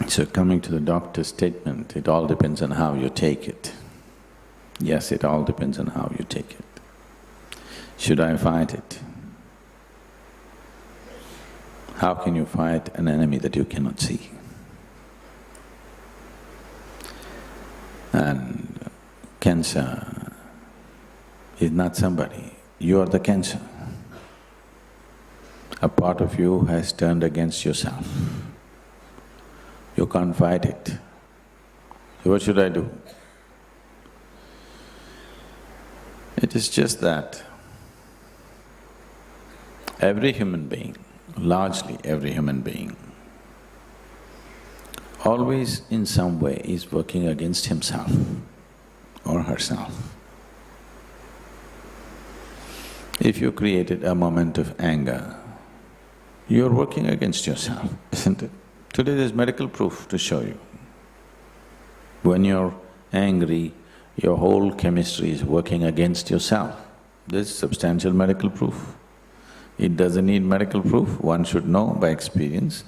So coming to the doctor's statement, it all depends on how you take it. Yes, it all depends on how you take it. Should I fight it? How can you fight an enemy that you cannot see? And cancer is not somebody, you are the cancer. A part of you has turned against yourself. You can't fight it. So what should I do? It is just that every human being, largely every human being, always in some way is working against himself or herself. If you created a moment of anger, you're working against yourself, isn't it? Today there's medical proof to show you. When you're angry, your whole chemistry is working against yourself. There's substantial medical proof. It doesn't need medical proof, one should know by experience.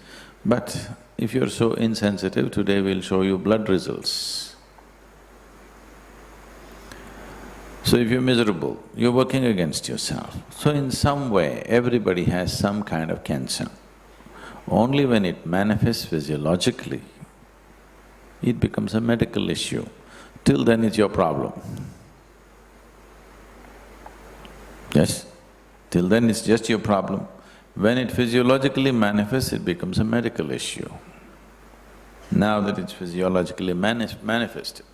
But if you're so insensitive, today we'll show you blood results. So if you're miserable, you're working against yourself. So in some way, everybody has some kind of cancer. Only when it manifests physiologically, it becomes a medical issue. Till then it's your problem. Yes? Till then it's just your problem. When it physiologically manifests, it becomes a medical issue. Now that it's physiologically manifested,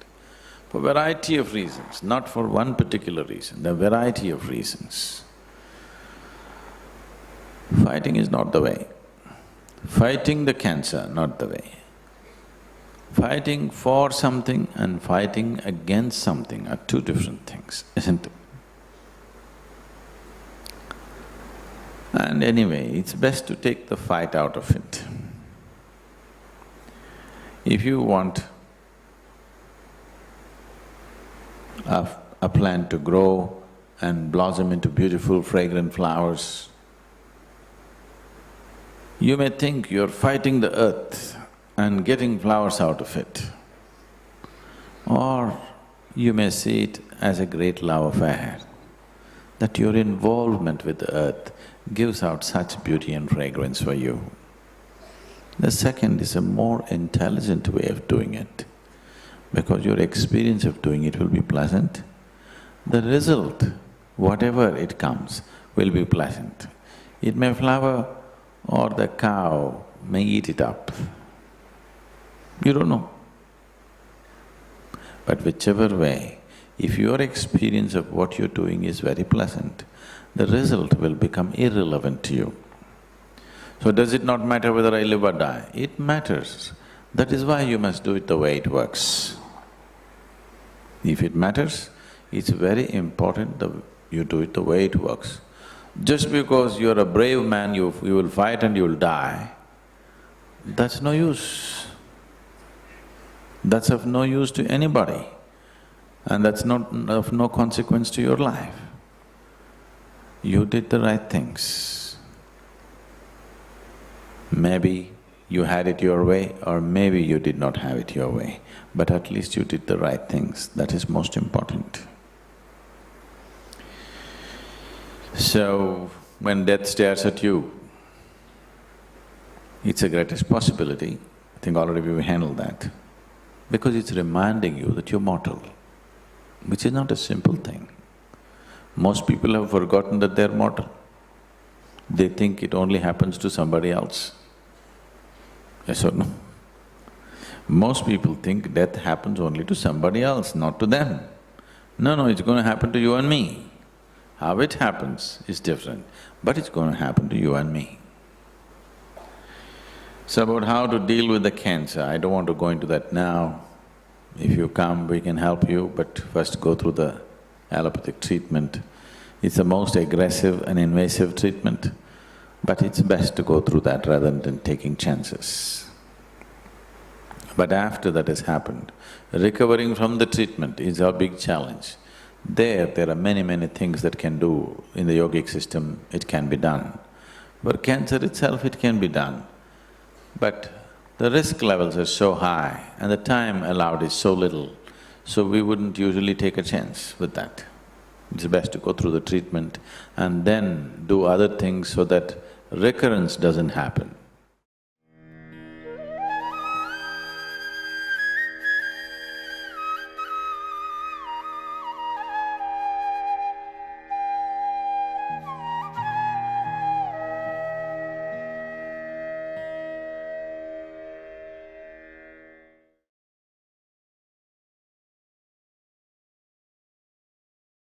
for variety of reasons, not for one particular reason, the variety of reasons, fighting is not the way. Fighting the cancer, not the way. Fighting for something and fighting against something are two different things, isn't it? And anyway, it's best to take the fight out of it. If you want a plant to grow and blossom into beautiful fragrant flowers, you may think you're fighting the earth and getting flowers out of it. Or you may see it as a great love affair, that your involvement with the earth gives out such beauty and fragrance for you. The second is a more intelligent way of doing it, because your experience of doing it will be pleasant. The result, whatever it comes, will be pleasant. It may flower or the cow may eat it up. You don't know. But whichever way, if your experience of what you're doing is very pleasant, the result will become irrelevant to you. So does it not matter whether I live or die? It matters. That is why you must do it the way it works. If it matters, it's very important that you do it the way it works. Just because you're a brave man, you will fight and you'll die, that's no use. That's of no use to anybody, and that's not of no consequence to your life. You did the right things. Maybe you had it your way or maybe you did not have it your way, but at least you did the right things, that is most important. So, when death stares at you, it's the greatest possibility. I think already we've handled that. Because it's reminding you that you're mortal, which is not a simple thing. Most people have forgotten that they're mortal. They think it only happens to somebody else. Yes or no? Most people think death happens only to somebody else, not to them. No, it's going to happen to you and me. How it happens is different, but it's going to happen to you and me. So about how to deal with the cancer, I don't want to go into that now. If you come, we can help you, but first go through the allopathic treatment. It's the most aggressive and invasive treatment, but it's best to go through that rather than taking chances. But after that has happened, recovering from the treatment is our big challenge. There are many things that can do. In the yogic system, it can be done. For cancer itself, it can be done. But the risk levels are so high and the time allowed is so little, so we wouldn't usually take a chance with that. It's best to go through the treatment and then do other things so that recurrence doesn't happen.